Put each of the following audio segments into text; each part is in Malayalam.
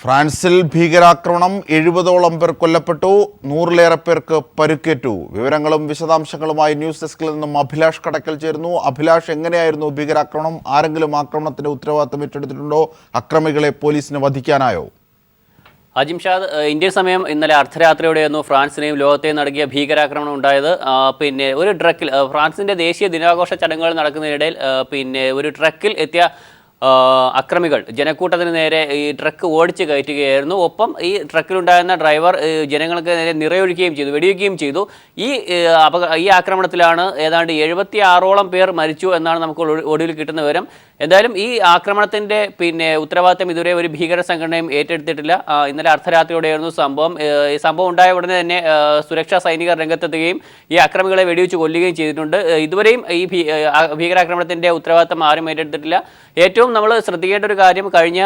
ഫ്രാൻസിൽ ഭീകരാക്രമണം 70ഓളം പേർ കൊല്ലപ്പെട്ടു, 100ലേറെ പേർക്ക് പരുക്കേറ്റു. വിവരങ്ങളും വിശദാംശങ്ങളുമായി ന്യൂസ് ഡെസ്കിൽ നിന്നും അഭിലാഷ് കടക്കൽ ചേരുന്നു. അഭിലാഷ്, എങ്ങനെയായിരുന്നു ഭീകരാക്രമണം? ആരെങ്കിലും ആക്രമണത്തിന്റെ ഉത്തരവാദിത്തം ഏറ്റെടുത്തിട്ടുണ്ടോ? അക്രമികളെ പോലീസിന് വധിക്കാനായോ? അജിംഷാദ്, ഇന്ത്യൻ സമയം ഇന്നലെ അർദ്ധരാത്രിയോടെയായിരുന്നു ഫ്രാൻസിനെയും ലോകത്തെയും നടക്കിയ ഭീകരാക്രമണം ഉണ്ടായത്. ഒരു ട്രക്കിൽ ഫ്രാൻസിന്റെ ദേശീയ ദിനാഘോഷ ചടങ്ങുകൾ നടക്കുന്നതിനിടയിൽ ഒരു ട്രക്കിൽ എത്തിയ അക്രമികൾ ജനക്കൂട്ടത്തിന് നേരെ ഈ ട്രക്ക് ഓടിച്ച് കയറ്റുകയായിരുന്നു. ഒപ്പം ഈ ട്രക്കിലുണ്ടായിരുന്ന ഡ്രൈവർ ജനങ്ങൾക്ക് നേരെ നിറയൊഴിക്കുകയും ചെയ്തു, വെടിവെക്കുകയും ചെയ്തു. ഈ ആക്രമണത്തിലാണ് ഏതാണ്ട് 76ഓളം പേർ മരിച്ചു എന്നാണ് നമുക്ക് ഒടുവിൽ കിട്ടുന്ന വിവരം. എന്തായാലും ഈ ആക്രമണത്തിൻ്റെ ഉത്തരവാദിത്തം ഇതുവരെ ഒരു ഭീകര സംഘടനയും ഏറ്റെടുത്തിട്ടില്ല. ഇന്നലെ അർദ്ധരാത്രിയോടെയായിരുന്നു സംഭവം. ഈ സംഭവം ഉണ്ടായ ഉടനെ തന്നെ സുരക്ഷാ സൈനികർ രംഗത്തെത്തുകയും ഈ അക്രമികളെ വെടിവെച്ച് കൊല്ലുകയും ചെയ്തിട്ടുണ്ട്. ഇതുവരെയും ഈ ഭീകരാക്രമണത്തിൻ്റെ ഉത്തരവാദിത്തം ആരും ഏറ്റെടുത്തിട്ടില്ല. ഏറ്റവും നമ്മൾ ശ്രദ്ധിക്കേണ്ട ഒരു കാര്യം, കഴിഞ്ഞ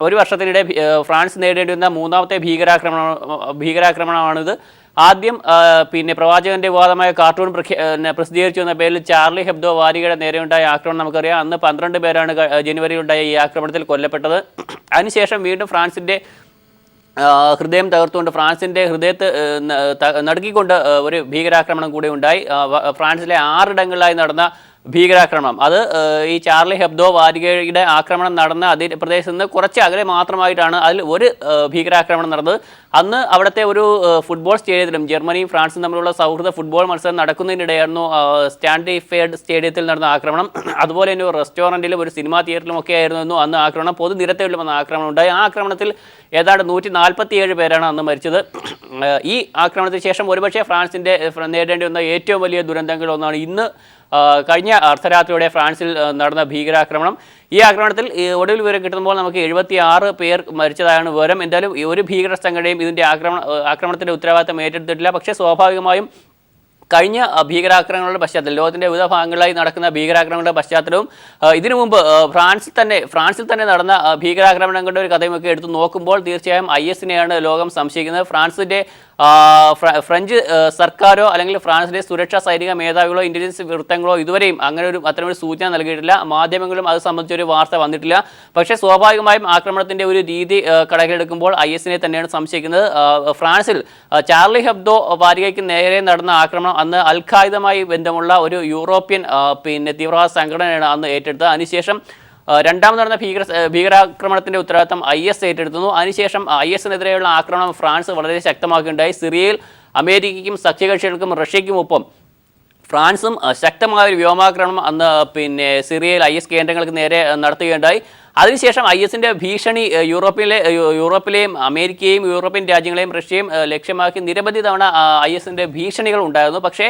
ഒരു വർഷത്തിനിടെ ഫ്രാൻസ് നേരിടേണ്ടി വന്ന മൂന്നാമത്തെ ഭീകരാക്രമണമാണിത്. ആദ്യം പ്രവാചകന്റെ വിവാദമായ കാർട്ടൂൺ പ്രസിദ്ധീകരിച്ചു എന്ന പേരിൽ ചാർലി ഹെബ്ദോ വാരികയുടെ നേരെയുണ്ടായ ആക്രമണം നമുക്കറിയാം. അന്ന് 12 പേരാണ് ജനുവരിയിലുണ്ടായ ഈ ആക്രമണത്തിൽ കൊല്ലപ്പെട്ടത്. അതിനുശേഷം വീണ്ടും ഫ്രാൻസിൻ്റെ ഹൃദയം തകർത്തുകൊണ്ട്, ഫ്രാൻസിൻ്റെ ഹൃദയത്തെ നടുക്കിക്കൊണ്ട് ഒരു ഭീകരാക്രമണം കൂടി ഉണ്ടായി. ഫ്രാൻസിലെ 6 ഇടങ്ങളിലായി നടന്ന ഭീകരാക്രമണം, അത് ഈ ചാർലി ഹെബ്ദോ വാരികയുടെ ആക്രമണം നടന്ന അതേ പ്രദേശത്ത് നിന്ന് കുറച്ച് അകലെ മാത്രമായിട്ടാണ് അതിൽ ഒരു ഭീകരാക്രമണം നടന്നത്. അന്ന് അവിടുത്തെ ഒരു ഫുട്ബോൾ സ്റ്റേഡിയത്തിലും, ജർമ്മനിയും ഫ്രാൻസും തമ്മിലുള്ള സൗഹൃദ ഫുട്ബോൾ മത്സരം നടക്കുന്നതിനിടെയായിരുന്നു സ്റ്റാൻഡിഫൈഡ് സ്റ്റേഡിയത്തിൽ നടന്ന ആക്രമണം. അതുപോലെ തന്നെ ഒരു റെസ്റ്റോറൻറ്റിലും ഒരു സിനിമാ തിയേറ്ററിലും ഒക്കെ ആയിരുന്നു അന്ന് ആക്രമണം. പൊതുനിരത്തുകളിലും അന്ന് ആക്രമണം ഉണ്ടായി. ആ ആക്രമണത്തിൽ ഏതാണ്ട് 147 പേരാണ് അന്ന് മരിച്ചത്. ഈ ആക്രമണത്തിന് ശേഷം ഒരുപക്ഷെ ഫ്രാൻസിൻ്റെ നേരിടേണ്ടി വന്ന ഏറ്റവും വലിയ ദുരന്തങ്ങളൊന്നാണ് ഇന്ന് കഴിഞ്ഞ അർദ്ധരാത്രിയോടെ ഫ്രാൻസിൽ നടന്ന ഭീകരാക്രമണം. ഈ ആക്രമണത്തിൽ ഒടുവിൽ വിവരം കിട്ടുമ്പോൾ നമുക്ക് 76 പേർ മരിച്ചതായാണ് വിവരം. എന്തായാലും ഒരു ഭീകര സംഘടനയും ഇതിൻ്റെ ആക്രമണത്തിൻ്റെ ഉത്തരവാദിത്തം ഏറ്റെടുത്തിട്ടില്ല. പക്ഷേ സ്വാഭാവികമായും കഴിഞ്ഞ ഭീകരാക്രമണങ്ങളുടെ പശ്ചാത്തലം, ലോകത്തിൻ്റെ വിവിധ ഭാഗങ്ങളിലായി നടക്കുന്ന ഭീകരാക്രമണങ്ങളുടെ പശ്ചാത്തലവും ഇതിനു മുമ്പ് ഫ്രാൻസിൽ തന്നെ നടന്ന ഭീകരാക്രമണങ്ങളുടെ ഒരു കഥയുമൊക്കെ എടുത്ത് നോക്കുമ്പോൾ തീർച്ചയായും IS-നെയാണ് ലോകം സംശയിക്കുന്നത്. ഫ്രഞ്ച് സർക്കാരോ അല്ലെങ്കിൽ ഫ്രാൻസിലെ സുരക്ഷാ സൈനിക മേധാവികളോ ഇന്റലിജൻസ് വൃത്തങ്ങളോ ഇതുവരെയും അത്തരമൊരു സൂചന നൽകിയിട്ടില്ല. മാധ്യമങ്ങളും അത് സംബന്ധിച്ചൊരു വാർത്ത വന്നിട്ടില്ല. പക്ഷേ സ്വാഭാവികമായും ആക്രമണത്തിൻ്റെ ഒരു രീതി കണക്കിലെടുക്കുമ്പോൾ IS-നെ തന്നെയാണ് സംശയിക്കുന്നത്. ഫ്രാൻസിൽ ചാർലി ഹെബ്ദോ വാരികയ്ക്ക് നേരെ നടന്ന ആക്രമണം അന്ന് അൽ-ഖായിദയുമായി ബന്ധമുള്ള ഒരു യൂറോപ്യൻ തീവ്രവാദ സംഘടനയാണ് അന്ന് ഏറ്റെടുത്തത്. അതിനുശേഷം രണ്ടാമത് നടന്ന ഭീകരാക്രമണത്തിൻ്റെ ഉത്തരവാദിത്തം IS ഏറ്റെടുക്കുന്നു. അതിനുശേഷം IS-നെതിരെയുള്ള ആക്രമണം ഫ്രാൻസ് വളരെ ശക്തമാക്കുകയുണ്ടായി. സിറിയയിൽ അമേരിക്കയ്ക്കും സഖ്യകക്ഷികൾക്കും റഷ്യയ്ക്കുമൊപ്പം ഫ്രാൻസും ശക്തമായൊരു വ്യോമാക്രമണം അന്ന് സിറിയയിൽ IS കേന്ദ്രങ്ങൾക്ക് നേരെ നടത്തുകയുണ്ടായി. അതിനുശേഷം IS-ന്റെ ഭീഷണി യൂറോപ്പിലെയും അമേരിക്കയെയും യൂറോപ്യൻ രാജ്യങ്ങളെയും റഷ്യയും ലക്ഷ്യമാക്കി നിരവധി തവണ IS-ന്റെ ഭീഷണികൾ ഉണ്ടായിരുന്നു. പക്ഷേ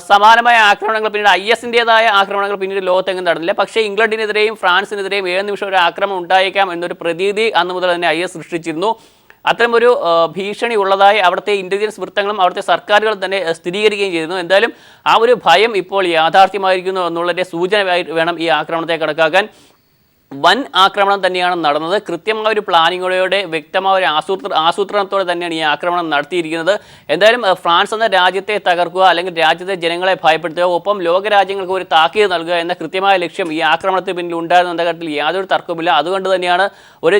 സമാനമായ ആക്രമണങ്ങൾ പിന്നീട് IS-ൻ്റെതായ ആക്രമണങ്ങൾ പിന്നീട് ലോകത്തെങ്ങും നടന്നില്ല. പക്ഷേ ഇംഗ്ലണ്ടിനെതിരെയും ഫ്രാൻസിനെതിരെയും 7 നിമിഷം ഒരു ആക്രമണം ഉണ്ടായേക്കാം എന്നൊരു പ്രതീതി അന്ന് മുതൽ തന്നെ IS സൃഷ്ടിച്ചിരുന്നു. അത്തരമൊരു ഭീഷണി ഉള്ളതായി അവിടുത്തെ ഇൻ്റലിജൻസ് വൃത്തങ്ങളും അവിടുത്തെ സർക്കാരുകൾ തന്നെ സ്ഥിരീകരിക്കുകയും ചെയ്തിരുന്നു. എന്തായാലും ആ ഒരു ഭയം ഇപ്പോൾ യാഥാർത്ഥ്യമായിരിക്കുന്നു എന്നുള്ളതിൻ്റെ സൂചനയായി വേണം ഈ ആക്രമണത്തെ കണക്കാക്കാൻ. വൻ ആക്രമണം തന്നെയാണ് നടന്നത്. കൃത്യമായ ഒരു പ്ലാനിങ്ങോടെ, വ്യക്തമായ ഒരു ആസൂത്രണത്തോടെ തന്നെയാണ് ഈ ആക്രമണം നടത്തിയിരിക്കുന്നത്. എന്തായാലും ഫ്രാൻസ് എന്ന രാജ്യത്തെ തകർക്കുക, അല്ലെങ്കിൽ രാജ്യത്തെ ജനങ്ങളെ ഭയപ്പെടുത്തുക, ഒപ്പം ലോകരാജ്യങ്ങൾക്ക് ഒരു താക്കീത് നൽകുക എന്ന കൃത്യമായ ലക്ഷ്യം ഈ ആക്രമണത്തിന് പിന്നിൽ ഉണ്ടായിരുന്ന കാര്യത്തിൽ യാതൊരു തർക്കവുമില്ല. അതുകൊണ്ട് തന്നെയാണ് ഒരു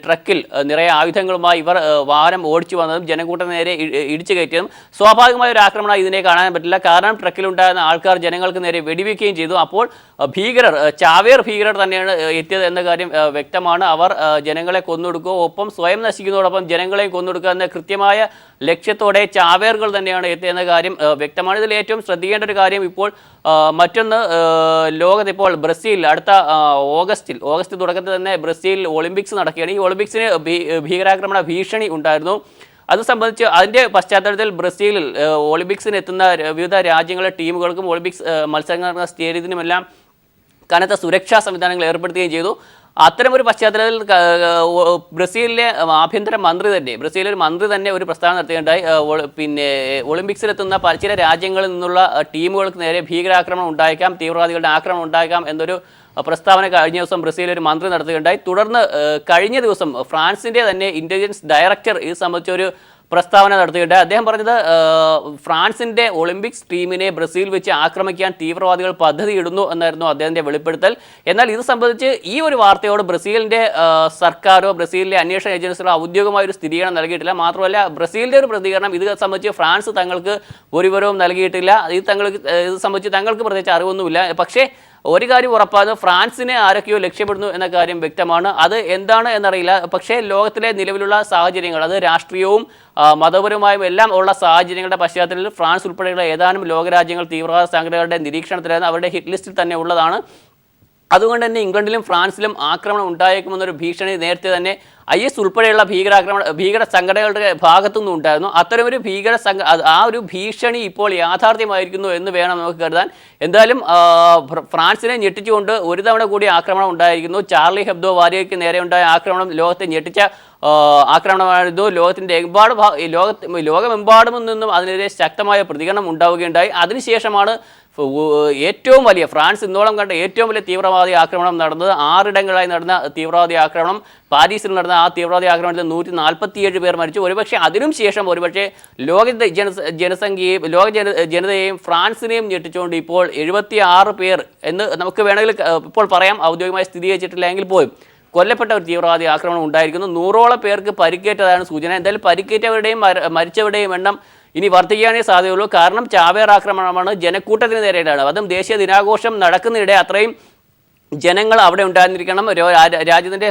ട്രക്കിൽ നിറയെ ആയുധങ്ങളുമായി ഇവർ വാഹനം ഓടിച്ചു വന്നതും ജനക്കൂട്ടം നേരെ ഇടിച്ചു കയറ്റിയതും. സ്വാഭാവികമായ ഒരു ആക്രമണം ഇതിനെ കാണാൻ പറ്റില്ല. കാരണം ട്രക്കിലുണ്ടായിരുന്ന ആൾക്കാർ ജനങ്ങൾക്ക് നേരെ വെടിവെക്കുകയും ചെയ്തു. അപ്പോൾ ചാവേർ ഭീകരർ തന്നെയാണ് എത്തിയത് എന്ന കാര്യം വ്യക്തമാണ്. അവർ ജനങ്ങളെ കൊന്നൊടുക്കുക, ഒപ്പം സ്വയം നശിക്കുന്നതോടൊപ്പം ജനങ്ങളെയും കൊന്നൊടുക്കുക എന്ന കൃത്യമായ ലക്ഷ്യത്തോടെ ചാവേറുകൾ തന്നെയാണ് എത്തിയെന്ന കാര്യം വ്യക്തമാണ്. ഇതിൽ ഏറ്റവും ശ്രദ്ധിക്കേണ്ട ഒരു കാര്യം, ഇപ്പോൾ മറ്റൊന്ന്, ലോകത്തിപ്പോൾ ബ്രസീൽ അടുത്ത ഓഗസ്റ്റ് തുടക്കത്തിൽ തന്നെ ബ്രസീൽ ഒളിമ്പിക്സ് നടക്കുകയാണ്. ഈ ഒളിമ്പിക്സിന് ഭീകരാക്രമണ ഭീഷണി ഉണ്ടായിരുന്നു. അത് സംബന്ധിച്ച് അതിൻ്റെ പശ്ചാത്തലത്തിൽ ബ്രസീലിൽ ഒളിമ്പിക്സിന് എത്തുന്ന വിവിധ രാജ്യങ്ങളിലെ ടീമുകൾക്കും ഒളിമ്പിക്സ് മത്സരങ്ങൾ നടക്കുന്ന സ്റ്റേഡിയത്തിനുമെല്ലാം കനത്ത സുരക്ഷാ സംവിധാനങ്ങൾ ഏർപ്പെടുത്തുകയും ചെയ്തു. അത്തരമൊരു പശ്ചാത്തലത്തിൽ ബ്രസീലിലെ ആഭ്യന്തര മന്ത്രി തന്നെ ഒരു പ്രസ്താവന നടത്തുകയുണ്ടായി. ഒളിമ്പിക്സിലെത്തുന്ന ചില രാജ്യങ്ങളിൽ നിന്നുള്ള ടീമുകൾക്ക് നേരെ ഭീകരാക്രമണം ഉണ്ടായേക്കാം, തീവ്രവാദികളുടെ ആക്രമണം ഉണ്ടായേക്കാം എന്നൊരു പ്രസ്താവന കഴിഞ്ഞ ദിവസം ബ്രസീൽ ഒരു മന്ത്രി നടത്തുകയുണ്ടായി. തുടർന്ന് കഴിഞ്ഞ ദിവസം ഫ്രാൻസിൻ്റെ തന്നെ ഇൻ്റലിജൻസ് ഡയറക്ടർ ഇത് സംബന്ധിച്ചൊരു പ്രസ്താവന നടത്തിയിട്ട് അദ്ദേഹം പറഞ്ഞത് ഫ്രാൻസിന്റെ ഒളിമ്പിക്സ് ടീമിനെ ബ്രസീൽ വെച്ച് ആക്രമിക്കാൻ തീവ്രവാദികൾ പദ്ധതിയിടുന്നു എന്നായിരുന്നു അദ്ദേഹത്തിന്റെ വെളിപ്പെടുത്തൽ. എന്നാൽ ഇത് സംബന്ധിച്ച് ഈ ഒരു വാർത്തയോട് ബ്രസീലിന്റെ സർക്കാരോ ബ്രസീലിലെ അന്വേഷണ ഏജൻസികളോ ഔദ്യോഗികമായ ഒരു സ്ഥിരീകരണം നൽകിയിട്ടില്ല. മാത്രമല്ല ബ്രസീലിന്റെ ഒരു പ്രതികരണം ഇത് സംബന്ധിച്ച് ഫ്രാൻസ് തങ്ങൾക്ക് ഒരു വിവരവും നൽകിയിട്ടില്ല. ഇത് സംബന്ധിച്ച് തങ്ങൾക്ക് പ്രത്യേകിച്ച് അറിവൊന്നുമില്ല. പക്ഷേ ഒരു കാര്യം ഉറപ്പാണ്, ഫ്രാൻസിനെ ആരൊക്കെയോ ലക്ഷ്യപ്പെടുന്നു എന്ന കാര്യം വ്യക്തമാണ്. അത് എന്താണ് എന്നറിയില്ല. പക്ഷേ ലോകത്തിലെ നിലവിലുള്ള സാഹചര്യങ്ങൾ, അത് രാഷ്ട്രീയവും മതപരമായും എല്ലാം ഉള്ള സാഹചര്യങ്ങളുടെ പശ്ചാത്തലത്തിൽ ഫ്രാൻസ് ഉൾപ്പെടെയുള്ള ഏതാനും ലോകരാജ്യങ്ങൾ തീവ്രവാദ സംഘടനകളുടെ നിരീക്ഷണത്തിലായിരുന്നു, അവരുടെ ഹിറ്റ് ലിസ്റ്റിൽ തന്നെ ഉള്ളതാണ്. അതുകൊണ്ട് തന്നെ ഇംഗ്ലണ്ടിലും ഫ്രാൻസിലും ആക്രമണം ഉണ്ടായേക്കുമെന്നൊരു ഭീഷണി നേരത്തെ തന്നെ IS ഉൾപ്പെടെയുള്ള ഭീകര സംഘടനകളുടെ ഭാഗത്തുനിന്നും ഉണ്ടായിരുന്നു. അത്തരമൊരു ആ ഒരു ഭീഷണി ഇപ്പോൾ യാഥാർത്ഥ്യമായിരിക്കുന്നു എന്ന് വേണം നമുക്ക് കരുതാൻ. എന്തായാലും ഫ്രാൻസിനെ ഞെട്ടിച്ചുകൊണ്ട് ഒരു തവണ കൂടി ആക്രമണം ഉണ്ടായിരിക്കുന്നു. ചാർലി ഹെബ്ദോ വാരികയ്ക്ക് നേരെ ഉണ്ടായ ആക്രമണം ലോകത്തെ ഞെട്ടിച്ച ആക്രമണമായിരുന്നു. ലോകമെമ്പാടും നിന്നും അതിനെതിരെ ശക്തമായ പ്രതികരണം ഉണ്ടാവുകയുണ്ടായി. അതിനുശേഷമാണ് ഏറ്റവും വലിയ ഫ്രാൻസ് ഇന്നോളം കണ്ട ഏറ്റവും വലിയ തീവ്രവാദി ആക്രമണം നടന്നത്. 6 ഇടങ്ങളിലായി നടന്ന തീവ്രവാദി ആക്രമണം, പാരീസിൽ നടന്ന ആ തീവ്രവാദി ആക്രമണത്തിൽ 147 പേർ മരിച്ചു. ഒരുപക്ഷെ അതിനും ശേഷം ലോക ജനതയെയും ഫ്രാൻസിനെയും ഞെട്ടിച്ചുകൊണ്ട് ഇപ്പോൾ 76 പേർ എന്ന് നമുക്ക് വേണമെങ്കിൽ ഇപ്പോൾ പറയാം, ഔദ്യോഗികമായി സ്ഥിരീകരിച്ചിട്ടില്ല എങ്കിൽ പോലും കൊല്ലപ്പെട്ട ഒരു തീവ്രവാദി ആക്രമണം ഉണ്ടായിരിക്കുന്നു. 100ഓളം പേർക്ക് പരിക്കേറ്റതാണ് സൂചന. എന്തായാലും പരിക്കേറ്റവരുടെയും മരിച്ചവരുടെയും എണ്ണം ഇനി വർദ്ധിക്കാനേ സാധ്യതയുള്ളൂ. കാരണം ചാവേർ ആക്രമണമാണ് ജനക്കൂട്ടത്തിന് നേരെയാണ്. അതും ദേശീയ ദിനാഘോഷം നടക്കുന്നിടെ അത്രയും ജനങ്ങൾ അവിടെ ഉണ്ടായിരുന്നിരിക്കണം. രാജ്യത്തിൻ്റെ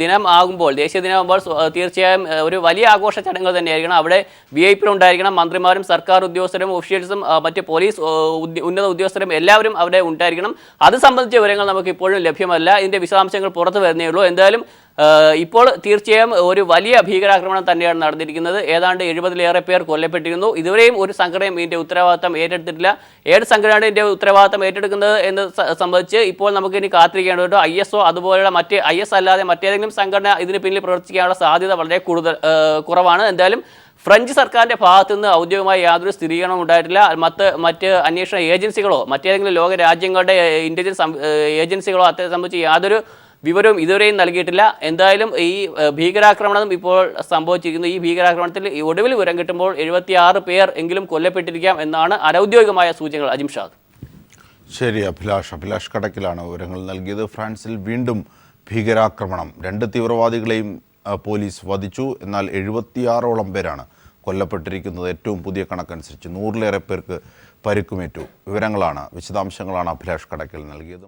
ദിനം ആകുമ്പോൾ, ദേശീയ ദിനമാകുമ്പോൾ തീർച്ചയായും ഒരു വലിയ ആഘോഷ ചടങ്ങുകൾ തന്നെയായിരിക്കണം. അവിടെ VIP ഉണ്ടായിരിക്കണം. മന്ത്രിമാരും സർക്കാർ ഉദ്യോഗസ്ഥരും ഒഫീഷ്യൽസും മറ്റ് പോലീസ് ഉന്നത ഉദ്യോഗസ്ഥരും എല്ലാവരും അവിടെ ഉണ്ടായിരിക്കണം. അത് സംബന്ധിച്ച വിവരങ്ങൾ നമുക്ക് ഇപ്പോഴും ലഭ്യമല്ല. ഇതിൻ്റെ വിശദാംശങ്ങൾ പുറത്തു വരുന്നേ ഉള്ളൂ. എന്തായാലും ഇപ്പോൾ തീർച്ചയായും ഒരു വലിയ ഭീകരാക്രമണം തന്നെയാണ് നടന്നിരിക്കുന്നത്. ഏതാണ്ട് 70-ലേറെ പേർ കൊല്ലപ്പെട്ടിരുന്നു. ഇതുവരെയും ഒരു സംഘടനയും ഇതിൻ്റെ ഉത്തരവാദിത്തം ഏറ്റെടുത്തിട്ടില്ല. ഏത് സംഘടനയാണ് ഇതിൻ്റെ ഉത്തരവാദിത്തം ഏറ്റെടുക്കുന്നത് എന്ന് സംബന്ധിച്ച് ഇപ്പോൾ നമുക്കിനി കാത്തിരിക്കേണ്ടതുണ്ട്. ISO അതുപോലെയുള്ള IS അല്ലാതെ മറ്റേതെങ്കിലും സംഘടന ഇതിന് പിന്നിൽ പ്രവർത്തിക്കാനുള്ള സാധ്യത വളരെ കുറവാണ്. എന്തായാലും ഫ്രഞ്ച് സർക്കാരിൻ്റെ ഭാഗത്തു നിന്ന് ഔദ്യോഗികമായി യാതൊരു സ്ഥിരീകരണവും ഉണ്ടായിട്ടില്ല. മറ്റ് അന്വേഷണ ഏജൻസികളോ മറ്റേതെങ്കിലും ലോക രാജ്യങ്ങളുടെ ഇൻ്റലിജൻസ് ഏജൻസികളോ അത്തരം സംബന്ധിച്ച് യാതൊരു വിവരവും ഇതുവരെയും നൽകിയിട്ടില്ല. എന്തായാലും ഈ ഭീകരാക്രമണം ഇപ്പോൾ സംഭവിച്ചിരിക്കുന്നു. ഈ ഭീകരാക്രമണത്തിൽ ഒടുവിൽ വിവരം കിട്ടുമ്പോൾ 76 പേർ എങ്കിലും കൊല്ലപ്പെട്ടിരിക്കാം എന്നാണ് അനൗദ്യോഗികമായ സൂചനകൾ. അജിംഷാദ്. ശരി, അഭിലാഷ് കടക്കിലാണ് വിവരങ്ങൾ നൽകിയത്. ഫ്രാൻസിൽ വീണ്ടും ഭീകരാക്രമണം, 2 തീവ്രവാദികളെയും പോലീസ് വധിച്ചു. എന്നാൽ 76ഓളം പേരാണ് കൊല്ലപ്പെട്ടിരിക്കുന്നത്. ഏറ്റവും പുതിയ കണക്കനുസരിച്ച് 100-ലേറെ പേർക്ക് പരിക്കുമേറ്റു. വിശദാംശങ്ങളാണ് അഭിലാഷ് കടക്കിൽ നൽകിയത്.